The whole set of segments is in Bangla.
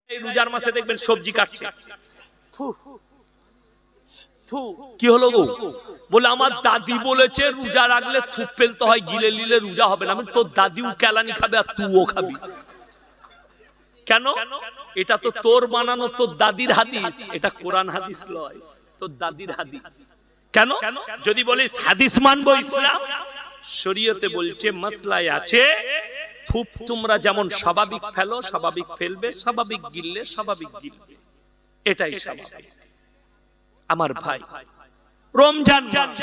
এই রোজার মাসে দেখবেন সবজি কাটছে, কি হলো গো? বলে আমার দাদি বলেছে রোজা রাখলে থুপ ফেলতে হয়, গিলে নিলে রোজা হবে না। আমি তোর দাদিও কেলানি খাবে আর তুইও খাবি কেন? এটা তো তোর বানানো, তোর দাদির হাদিস, এটা কোরআন হাদিস নয়, তোর দাদির হাদিস। কেন? যদি বলিস হাদিস মানবো ইসলাম, শরীয়তে বলছে মাসলায় আছে থুপ তোমরা যেমন স্বাভাবিক ফেলো স্বাভাবিক ফেলবে, স্বাভাবিক গিললে স্বাভাবিক গিলবে, এটাই স্বাভাবিক। আমার ভাই, রমজান মাস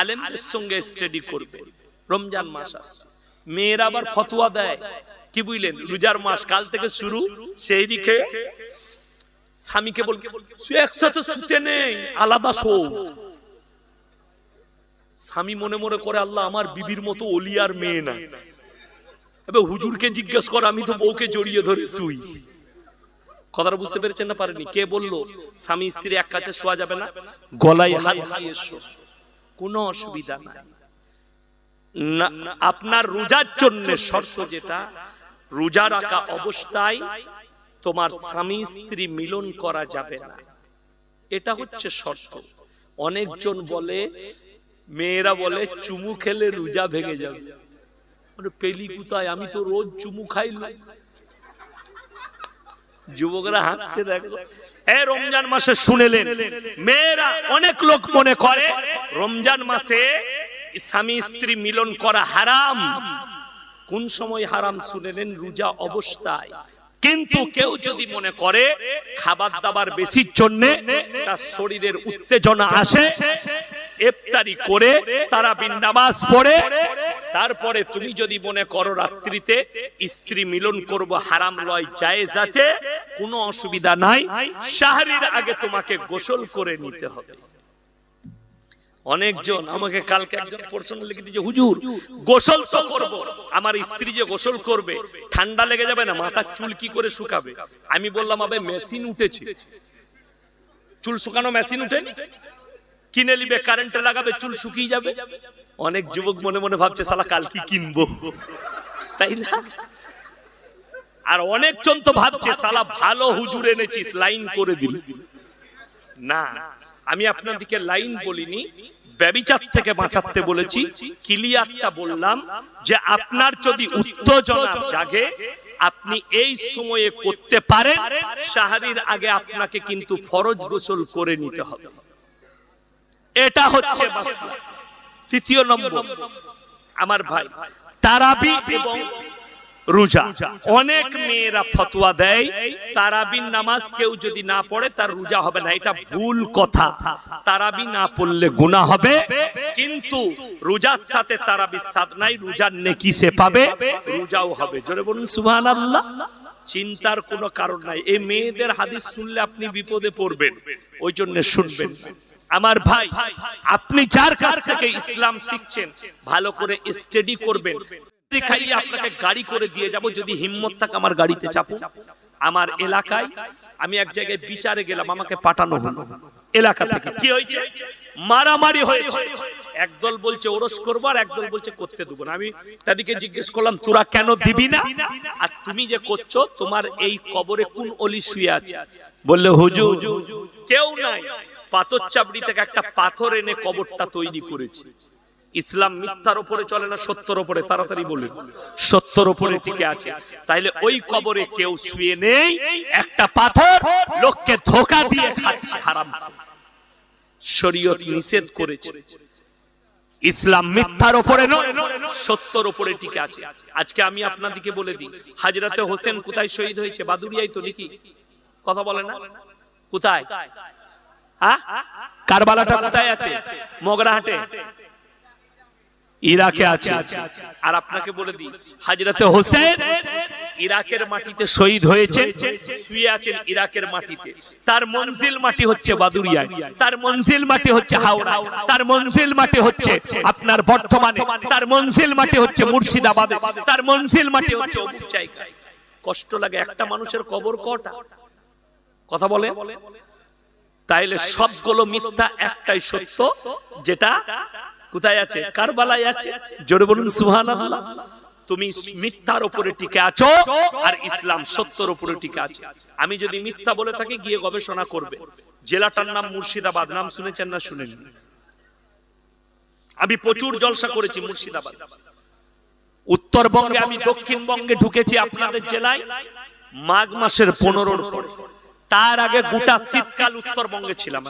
আলেমদের সঙ্গে স্টাডি করবে। রমজান মাস আসছে, মেয়েরা আবার ফতোয়া দেয়, কি বুঝলেন? রোজার মাস কাল থেকে শুরু, সেই দিকে স্বামীকে বলবে একসাথে শুতে নেই, আলাদা শো। স্বামী মনে মনে করে আল্লাহ আমার বিবির মতো ওলিয়ার মেয়ে না, এবার হুজুরকে জিজ্ঞেস কর, আমি তো বউকে জড়িয়ে ধরে শুই। কথাটা বুঝতে পেরেছেন না পারেনি? কে বললো স্বামী স্ত্রী এক কাছে শোয়া যাবে না? গলায় হাত দিয়ে শো, কোনো অসুবিধা নাই। আপনার রোজার জন্য শর্ত যেটা, রোজা রাখা অবস্থায় তোমার স্বামী স্ত্রী মিলন করা যাবে না, এটা হচ্ছে শর্ত। অনেকজন বলে, মেয়েরা বলে চুমু খেলে রোজা ভেঙে যাবে। পেলি কোথায়, আমি তো রোজ চুমু খাই। যুবকরা হাসছে, দেখো এই রমজান মাসে শুনেলেন, মেয়েরা অনেক লোক মনে করে রমজান মাসে স্বামী স্ত্রী মিলন করা হারাম। কোন সময় হারাম শুনেলেন? রোজা অবস্থায়। কিন্তু কেউ যদি মনে করে খাবার দাবার বেশির জন্য তার শরীরের উত্তেজনা আসে, ইফতারি করে তারাবির নামাজ পড়ে তারপরে তুমি যদি মনে করো রাত্রিতে স্ত্রী মিলন করব, হারাম লয়, জায়েজ আছে, কোনো অসুবিধা নাই। সাহরির আগে তোমাকে গোসল করে নিতে হবে। অনেকজন আমাকে কালকে একজন প্রশ্ন লিখে দিয়েছে, হুজুর গোসল তো করব, আমার স্ত্রী যে গোসল করবে ঠান্ডা লেগে যাবে না, মাথার চুল কি করে শুকাবে? আমি বললাম আবে মেশিন উঠেছে, চুল শুকানো মেশিন উঠে, কিনে নিবে, কারেন্টে লাগাবে, চুল শুকিয়ে যাবে। অনেক যুবক মনে মনে ভাবছে শালা কাল কি কিনবো, তাই না? আর অনেকজন তো ভাবছে শালা ভালো হুজুর এনেছিস, লাইন করে দিল না। আমি আপনাদেরকে লাইন বলিনি, ব্যভিচার থেকে বাঁচাতে বলেছি। ক্লিয়ারটা বললাম যে আপনার যদি উত্তেজনা জাগে আপনি এই সময়ে করতে পারেন, সাহরির আগে আপনাকে কিন্তু ফরজ গোসল করে নিতে হবে। এটা হচ্ছে মাসলা। তৃতীয় নম্বর, আমার ভাই, তারাবি এবং রোজা। অনেক মেয়েরা ফতোয়া দেয় তারাবির নামাজ কেউ যদি না পড়ে তার রোজা হবে না, এটা ভুল কথা। তারাবি না পড়লে গুনাহ হবে, কিন্তু রোজার সাথে তারাবির সাথ নাই, রোজার নেকি সে পাবে, রোজাও হবে। জোরে বলুন সুবহানাল্লাহ। চিন্তার কোনো কারণ নাই। এই মেয়েদের হাদিস শুনলে আপনি বিপদে পড়বেন, ওই জন্য শুনবেন। আমার ভাই, আপনি যার কাছ থেকে ইসলাম শিখছেন ভালো করে স্টাডি করবেন। খাইয়ে আপনাকে গাড়ি করে দিয়ে যাব, যদি হিম্মত থাকে আমার গাড়িতে চাপো। আমার এলাকায় আমি এক জায়গায় বিচারে গেলাম, আমাকে পাঠানো হলো এলাকা থেকে। কি হয়েছে? মারামারি হয়েছে। একদল বলছে ওরস করবো, আর একদল বলছে করতে দেবো না। আমি তাদেরকে জিজ্ঞেস করলাম তোরা কেন দিবি না, আর তুমি যে করছো তোমার এই কবরে কোন ওলি শুয়ে আছে? বললে হুজুর কেউ নাই, পাথর চাবড়ি থেকে একটা পাথর এনে কবরটা তৈরি করেছে। ইসলাম মিথ্যার উপরে চলে না সত্যের উপরে? তাড়াতাড়ি বলে। সত্যের উপরে টিকে আছে। তাইলে ওই কবরে কেউ শুয়ে নেই, একটা পাথর লোককে ধোঁকা দিয়ে খাচ্ছে, হারাম। শরীয়ত নিষেধ করেছে। ইসলাম মিথ্যার উপরে নয়, সত্যের উপরে টিকে আছে। আজকে আমি আপনাদেরকে বলে দিই, হযরতে হোসেন কোথায় শহীদ হয়েছে? বাদুরিয়ায় তো নাকি? কথা বলে না? কোথায়? কারবালাটা কোথায় আছে? মগরাহাটে, ইরাকে আছে। আর আপনাকে বলে দিই, হযরতে হোসেন ইরাকের মাটিতে শহীদ হয়েছে, শুয়ে আছেন ইরাকের মাটিতে। তার মঞ্জিল মাটি হচ্ছে বাদুরিয়ায়, তার মঞ্জিল মাটি হচ্ছে হাওড়া, তার মঞ্জিল মাটি হচ্ছে আপনার বর্ধমানে, তার মঞ্জিল মাটি হচ্ছে মুর্শিদাবাদে, তার মঞ্জিল মাটি হচ্ছে অমুক জায়গায়। কষ্ট লাগে, একটা মানুষের কবর কটা? কথা বলে। তাইলে সবগুলো মিথ্যা, একটাই সত্য, যেটা কোথায় আছে? কারবালায় আছে। জোরে বলুন সুবহানাল্লাহ। তুমি মিথ্যার উপরে টিকে আছো আর ইসলাম সত্যের উপরে টিকে আছে। আমি যদি মিথ্যা বলে থাকি গিয়ে গবেষণা করবে। জেলাটার নাম মুর্শিদাবাদ, নাম শুনেছেন না শুনেননি? আমি প্রচুর জলসা করেছি মুর্শিদাবাদ। উত্তরবঙ্গে আমি দক্ষিণবঙ্গে ঢুকেছি আপনাদের জেলায় মাঘ মাসের 15 পরে। তার আগে গোটা শীতকাল উত্তরবঙ্গে ছিলাম।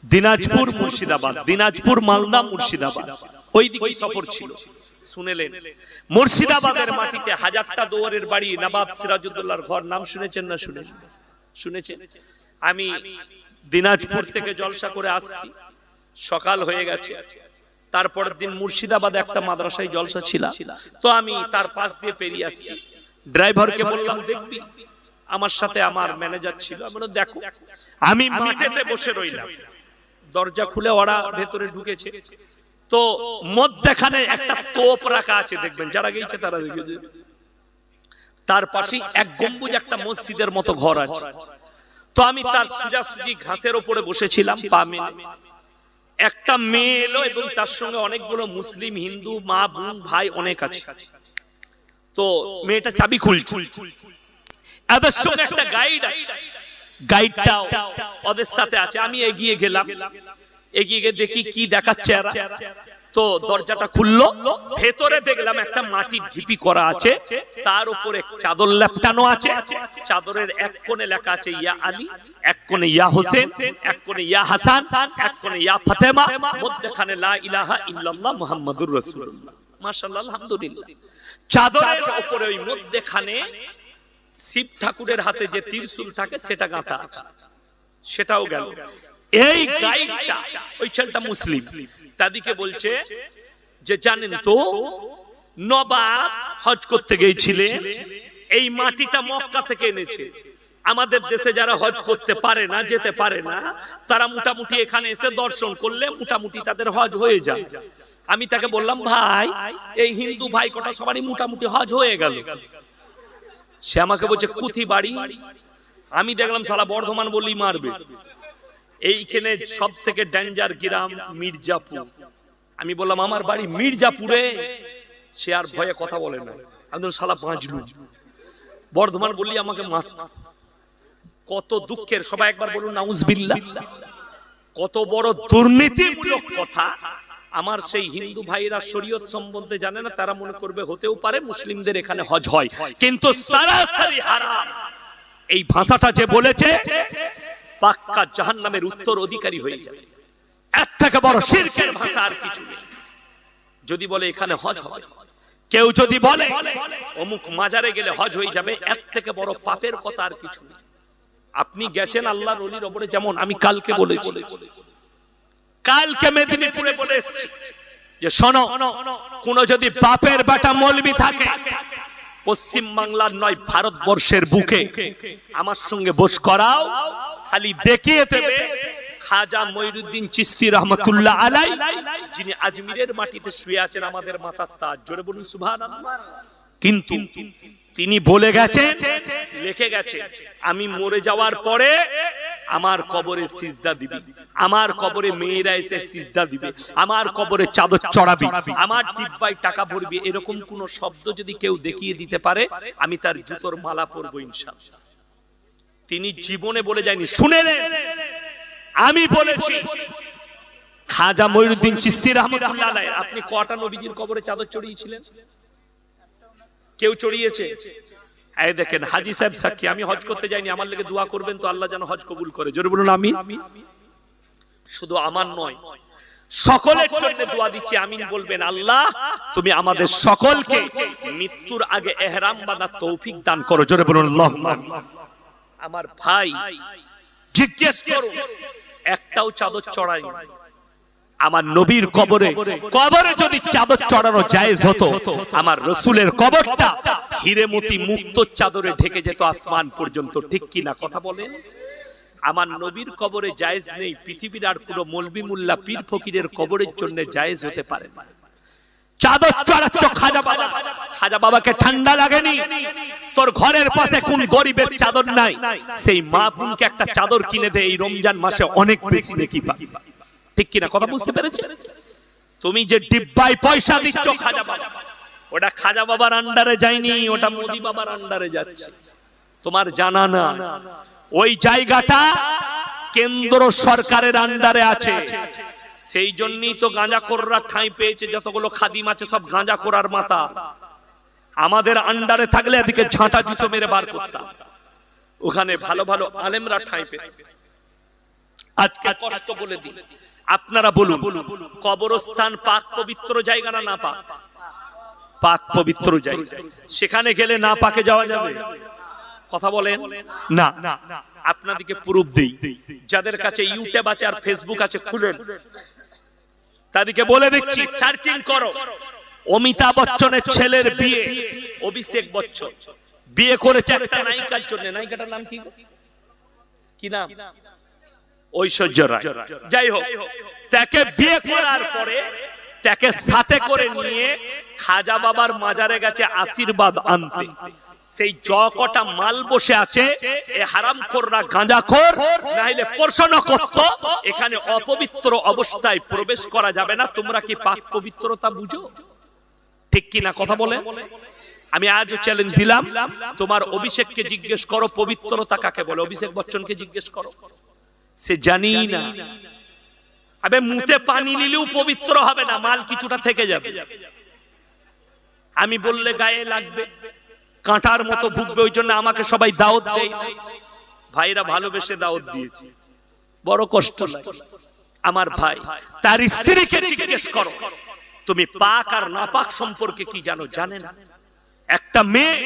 দিনাজপুর মুর্শিদাবাদ, দিনাজপুর মালদা মুর্শিদাবাদ, ওই দিকে সফর ছিল। শুনেলেন মুর্শিদাবাদের মাটিতে হাজারটা দুয়ারের বাড়ি, নবাব সিরাজউদ্দৌলার ঘর, নাম শুনেছেন না শুনেছেন? আমি দিনাজপুর থেকে জলসা করে আসছি, সকাল হয়ে গেছে। তারপরের দিন মুর্শিদাবাদে একটা মাদ্রাসায় জলসা ছিল, তো আমি তার পাশ দিয়ে পেরিয়ে আসছি। ড্রাইভারকে বললাম দেখবি, আমার সাথে আমার ম্যানেজার ছিল। আমি বললাম দেখো। আমি মাটিতে বসে রইলাম, দরজা খুলে ওরা ভেতরে ঢুকেছে। তো মধ্যখানে একটা তোপ রাখা আছে, দেখবেন যারা গেছে তারা দেখেছে। তার পাশে এক গম্বুজ একটা মসজিদের মতো ঘর আছে। তো আমি তার সোজাসুজি ঘাসের উপরে বসেছিলাম, পা মেলে। একটা মেয়ে এলো এবং তার সঙ্গে অনেকগুলো মুসলিম, হিন্দু, মা, বোন, ভাই অনেক আছে। তো মেয়েটা চাবি খুলছে, এদের সঙ্গে একটা গাইড আছে, গাইডটাও ওদের সাথে আছে। আমি এগিয়ে গেলাম, এগিয়ে গিয়ে দেখি কি দেখাচ্ছে এরা। তো দরজাটা খুললো, ভেতরে দেখলাম একটা মাটির ঢিপি করা আছে, তার উপরে চাদর লেপটানো আছে। চাদরের এক কোণে লেখা আছে ইয়া আলী, এক কোণে ইয়া হোসেন, এক কোণে ইয়া হাসান, এক কোণে ইয়া ফাতেমা, মধ্যখানে লা ইলাহা ইল্লাল্লাহ মুহাম্মাদুর রাসূলুল্লাহ। মাশাআল্লাহ, আলহামদুলিল্লাহ। চাদরের উপরে ওই মধ্যখানে শিব ঠাকুরের হাতে যে ত্রিশূল থাকে সেটা গাঁথা আছে, সেটাও গেল। এই গাইডটা, ওই ছেলেটা মুসলিম, তাদিকে বলছে যে জানেন তো নবাব হজ করতে গিয়েছিলেন, এই মাটিটা মক্কা থেকে এনেছে। আমাদের দেশে যারা হজ করতে পারে না, যেতে পারে না, তারা মোটামুটি এখানে এসে দর্শন করলে মোটামুটি তাদের হজ হয়ে যায়। আমি তাকে বললাম ভাই, এই হিন্দু ভাই কটা সবারই মোটামুটি হজ হয়ে গেল। সে আমাকে বলছে কুথি বাড়ি। আমি দেখলাম সালা বর্ধমান বললেই মারবে। এইখানে সব থেকে ডেঞ্জার গ্রাম মির্জাপুর। আমি বললাম আমার বাড়ি মির্জাপুরে। সে আর ভয়ে কথা বলে না। আমি সালা বাঁচলু, বর্ধমান বললি আমাকে মার। কত দুঃখের, সবাই একবার বলুন নাউজুবিল্লাহ। কত বড় দুর্নীতিমূলক কথা। আমার সেই হিন্দু ভাইরা শরীয়ত সম্বন্ধে জানে না, তারা মনে করবে হতেও পারে মুসলিমদের এখানে হজ হয়, কিন্তু সরাসরি হারাম। এই ভাষাটা যে বলেছে পাক্কা জাহান্নামের উত্তর অধিকারী হয়ে যাবে। এর থেকে বড় শিরকের ভাষা আর কিছু নেই। যদি বলে এখানে হজ হয়, কেউ যদি বলে অমুক মাজারে গেলে হজ হয়ে যাবে, এর থেকে বড় পাপের কথা আর কিছু নেই। আপনি গেছেন আল্লাহর ওলির ওপরে, যেমন আমি কালকে বলেছি, কালকে মেদিনীপুরে বলে এসেছি যে শোনো, কোন যদি বাপের বেটা মৌলবি থাকে পশ্চিম বাংলার নয় ভারতবর্ষের বুকে, আমার সঙ্গে বস করাও, খালি দেখিয়ে দেবে খাজা মঈনুদ্দিন চিশতি রহমাতুল্লাহ আলাই, যিনি আজমিরের মাটিতে শুয়ে আছেন, আমাদের মাথার তাজ। জোরে বলুন সুবহানাল্লাহ। কিন্তু তিনি বলে গেছেন, লিখে গেছেন, আমি মরে যাওয়ার পরে আমার কবরে সিজদা দিবি, আমার কবরে মেয়েরা এসে সিজদা দিবে, আমার কবরে চাদর চড়াবি, আমার ডিব্বায় টাকা ভরবি। এরকম কোন শব্দ যদি কেউ দেখিয়ে দিতে পারে, আমি তার জুতোর মালা পরবো ইনশাআল্লাহ। তিনি জীবনে বলে যায়নি, শুনে নেন, আমি বলেছি খাজা মঈনুদ্দিন চিশতি রহমাতুল্লাহ আলাইহি। আপনি কটা নবীজির কবরে চাদর চড়িয়েছিলেন? কেউ চড়িয়েছে? এই দেখেন হাজী সাহেব সাক্ষী, আমি হজ করতে যাইনি, আমার লেগে দোয়া করবেন তো আল্লাহ যেন হজ কবুল করে। জোরে বলুন আমিন। শুধু আমার নয়, সকলের জন্য দোয়া দিচ্ছি, আমিন বলবেন। আল্লাহ তুমি আমাদের সকলকে মৃত্যুর আগে ইহরাম বাঁধার তৌফিক দান করো। জোরে বলুন আল্লাহুম্মা। আমার ভাই জিজ্ঞেস করুন, একটাও চাদর চড়াই আমার নবীর কবরে। কবরে যদি চাদর চড়ানো জায়েজ হতো, আমার রাসূলের কবরটা হিরে মতি মুক্ত চাদরে ঢেকে যেত আসমান পর্যন্ত। ঠিক কি না কথা বলেন? আমার নবীর কবরে জায়েজ নেই, পৃথিবীর আর কোনো মৌলবি মোল্লা পীর ফকিরের কবরের জন্য জায়েজ হতে পারে না। চাদর চড়াচ্ছ খাজা বাবা, খাজা বাবাকে ঠান্ডা লাগেনি? তোর ঘরের পাশে কোন গরিবের চাদর নাই? সেই মা বোনকে একটা চাদর কিনে দে, এই রমজান মাসে অনেক বেশি নেকি পাবি। ঠিক কিনা কথা বুঝতে পেরেছে? তুমি যে ডিব্বায় পয়সা দিচ্ছ খাজা বাবা, ওটা খাজা বাবার আন্ডারে যায়নি, ওটা মোদি বাবার আন্ডারে যাচ্ছে, তোমার জানা না। ওই জায়গাটা কেন্দ্র সরকারের আন্ডারে আছে, সেই জন্যই তো গাঁজাখোররা ঠাঁই পেয়েছে। যতগুলো খাদিম আছে সব গাঁজাখোরার মাথা। আমাদের আন্ডারে থাকলে এদিকে ঝাঁটা জুতো মেরে বার করতাম, ওখানে ভালো ভালো আলেমরা ঠাঁই পেত। আজকে কষ্ট বলে দিই, আপনারা বলুন, কবরস্থান পাক পবিত্র জায়গা না না পাক? পাক পবিত্র জায়গা। সেখানে গেলে না পাকে যাওয়া যাবে? কথা বলেন না। আপনাদেরকে প্রুফ দেই, যাদের কাছে ইউটিউব আছে আর ফেসবুক আছে খুলেন, তাদেরকে বলে দিচ্ছি, সার্চিং করো। অমিতাভ বচ্চনের ছেলের বিয়ে, অভিষেক বচ্চন বিয়ে করেছে একটা নায়িকার জন্য। নায়িকাটার নাম কি? কি নাম? ঐশ্বর্য রায়। যাই হোক, তাকে বিয়ে করার পরে তাকে সাথে করে নিয়ে খাজা বাবার মাজারে গেছে আশীর্বাদ আনতে। সেই কটা মাল বসে আছে, এ হারামখোররা গাঁজাখোর, না হলে প্রশ্ন করত এখানে অপবিত্র অবস্থায় প্রবেশ করা যাবে না। তোমরা কি পাক পবিত্রতা বুঝো? ঠিক কি না? কথা বলে। আমি আজও চ্যালেঞ্জ দিলাম, তোমার অভিষেককে জিজ্ঞেস করো পবিত্রতা কাকে বলে। অভিষেক বচ্চনকে জিজ্ঞেস করো, সে জানি না। আবে মুতে পানি নিলেও পবিত্র হবে না, মাল কিছুটা থেকে যাবে। আমি বললে গায়ে লাগবে, কাঁটার মতো ভুগবে। ওই জন্য আমাকে সবাই দাওয়াত দেয়, ভাইরা ভালোবেসে দাওয়াত দিয়েছে, বড় কষ্ট লাগে। আমার ভাই, তার স্ত্রীকে জিজ্ঞেস করো, তুমি পাক আর নাপাক সম্পর্কে কি জানো? জানে না। একটা মেয়ে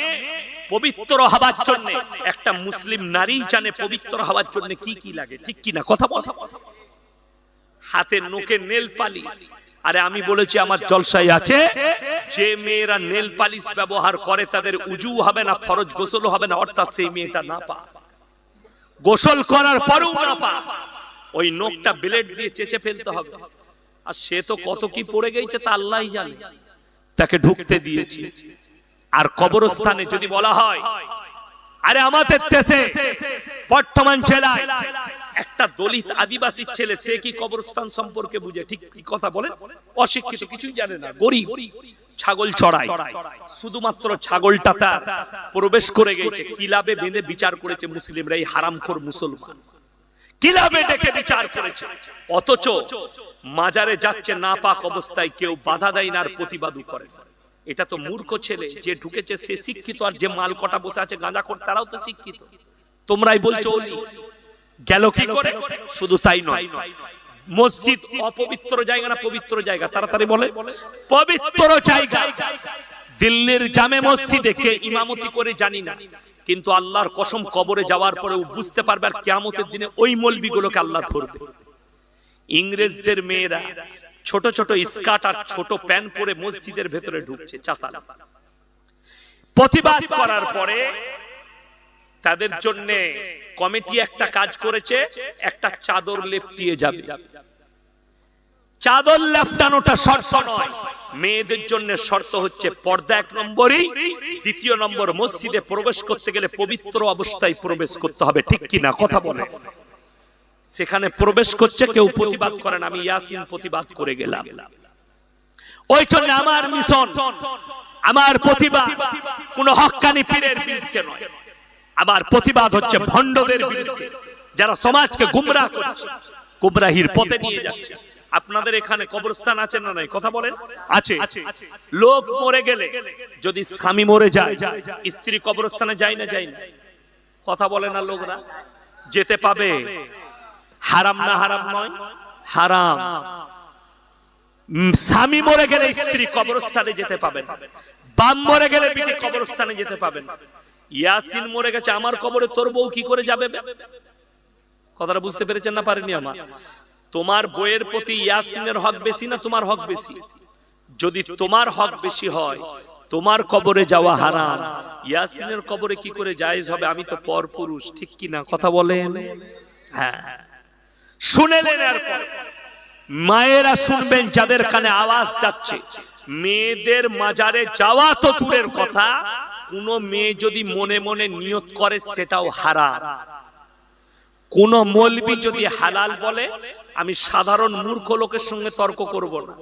পবিত্র হবার জন্য, একটা মুসলিম নারী জানে পবিত্র হবার জন্য কি কি লাগে। ঠিক কি না? কথা বল। হাতে নোকে নেল পালিশ। আরে আমি বলেছি আমার জলসায় আছে, যে মেয়েরা নেল পালিশ ব্যবহার করে তাদের উজু হবে না, ফরজ গোসল হবে না, অর্থাৎ সেই মেয়েটা না পা, গোসল করার পরেও না পা, ওই নখটা ব্লেড দিয়ে চেঁচে ফেলতে হবে। আর সে তো কত কি পড়ে গেছে তা আল্লাহই জানে, তাকে ঢুকতে দিয়েছে। আর কবরস্থানে যদি বলা হয়, আরে আমাদের দেশে বর্তমান জেলায় একটা দলিত আদিবাসী ছেলে, সে কি কবরস্থান সম্পর্কে বুঝে? ঠিক কি কথা বলে? অশিক্ষিত, কিছুই জানে না, গরিব, ছাগল চড়ায়, শুধুমাত্র ছাগলটা তার প্রবেশ করে গেছে। কিলাবে বেঁধে বিচার করেছে মুসলিমরা, এই হারামখোর মুসলমান কিলাবে ডেকে বিচার করেছে। অথচ মাজারে যাচ্ছে না পাক অবস্থায়, কেউ বাধা দেয় না আর প্রতিবাদও করে। এটা তো মূর্খ ছেলে, যে ঢুকেছে সে শিক্ষিত, আর যে মাল কটা বসে আছে গাঁজাখোর তারাও তো শিক্ষিত। তোমরাই বলছো ওলি গেল কি করে? শুধু তাই নয়, মসজিদ অপবিত্র জায়গা না পবিত্র জায়গা? তাড়াতাড়ি বলে। পবিত্র জায়গা। দিল্লির জামে মসজিদে কে ইমামতি করে জানি না, কিন্তু আল্লাহর কসম কবরে যাওয়ার পরেও বুঝতে পারবে, আর কিয়ামতের দিনে ওই মৌলবিগুলোকে আল্লাহ ধরবে। ইংরেজদের মেয়েরা ছোট ছোট স্কার্ট আর ছোট প্যান্ট পরে মসজিদের ভেতরে ঢুকছে, চাতা। প্রতিবাদ করার পরে তাদের জন্য কমিটি একটা কাজ করেছে, একটা চাদর লেপটিয়ে যাবে। চাদর লেপটানোটা শর্ত নয়, মেয়েদের জন্য শর্ত হচ্ছে পর্দা 1 নম্বরই, 2 নম্বর মসজিদে প্রবেশ করতে গেলে পবিত্র অবস্থায় প্রবেশ করতে হবে। ঠিক কি না? কথা বলে। সেখানে প্রবেশ করছে, কেউ প্রতিবাদ করেন, আমি ইয়াসিন প্রতিবাদ করে গেলাম। ওই জন্য আমার মিশন, আমার প্রতিবাদ কোন হক্কানি পীরের বিরুদ্ধে নয়, আমার প্রতিবাদ হচ্ছে ভণ্ডদের বিরুদ্ধে, যারা সমাজকে গুমরাহ করছে, গুমরাহির পথে নিয়ে যাচ্ছে। আপনাদের এখানে কবরস্থান আছে না নাই? কথা বলেন। আছে। লোক মরে গেলে যদি স্বামী মরে যায়, স্ত্রী কবরস্থানে যায় না? যায় না? কথা বলে না লোকরা? যেতে পাবে। হারাম না হারাম নয়? হারাম। স্বামী মরে গেলে স্ত্রী কবরস্থানে যেতে পাবেন, বাপ মরে গেলে বিটি কবরস্থানে যেতে পাবেন। ইয়াসিন মরে গেছে, আমার কবরে তোর বউ কি করে যাবে? কথাটা বুঝতে পেরেছেন না পারেনি? আমার তোমার বইয়ের প্রতি ইয়াসিনের হক বেশি না তোমার হক বেশি? যদি তোমার হক বেশি হয়, তোমার কবরে যাওয়া হারাম, ইয়াসিনের কবরে কি করে জায়েজ হবে? আমি তো পরপুরুষ। ঠিক কি না? কথা বলেন। হ্যাঁ, শুনেলেন। এরপর মায়েরা শুনবেন, যাদের কানে আওয়াজ যাচ্ছে, মেয়েদের মাজারে যাওয়া তো দূরের কথা, কোন মেয়ে যদি মনে মনে নিয়ত করে সেটাও হারাম। কোন মৌলবি যদি হালাল বলে, আমি সাধারণ মূর্খ লোকের সঙ্গে তর্ক করব না,